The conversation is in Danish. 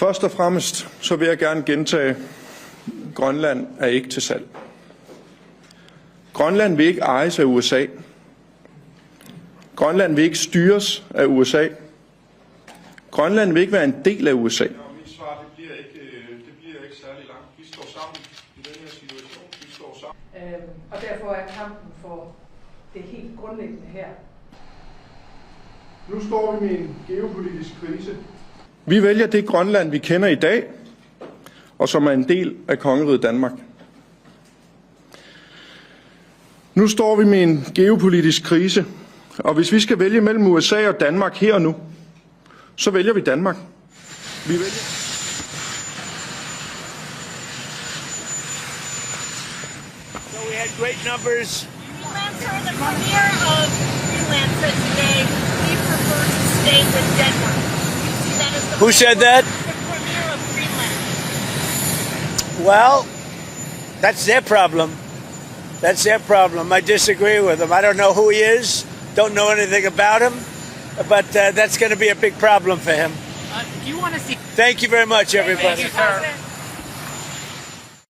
Først og fremmest så vil jeg gerne gentage, Grønland er ikke til salg. Grønland vil ikke ejes af USA. Grønland vil ikke styres af USA. Grønland vil ikke være en del af USA. Mit svar, det bliver ikke særlig langt. Vi står sammen i den her situation. Vi står sammen. Og derfor er kampen for det helt grundlæggende her. Nu står vi med en geopolitisk krise. Vi vælger det Grønland, vi kender i dag, og som er en del af kongeriget Danmark. Nu står vi med en geopolitisk krise, og hvis vi skal vælge mellem USA og Danmark her og nu, så vælger vi Danmark. Vi vælger... So we had great numbers. Freelancer, the premier of Freelancer today, we prefer to stay with Denmark. You see that as the Who said that? The premier of Freeland. Well, that's their problem. That's their problem. I disagree with them. I don't know who he is. Don't know anything about him. But that's going to be a big problem for him. Do you want to see... Thank you very much, everybody. Thank you, sir.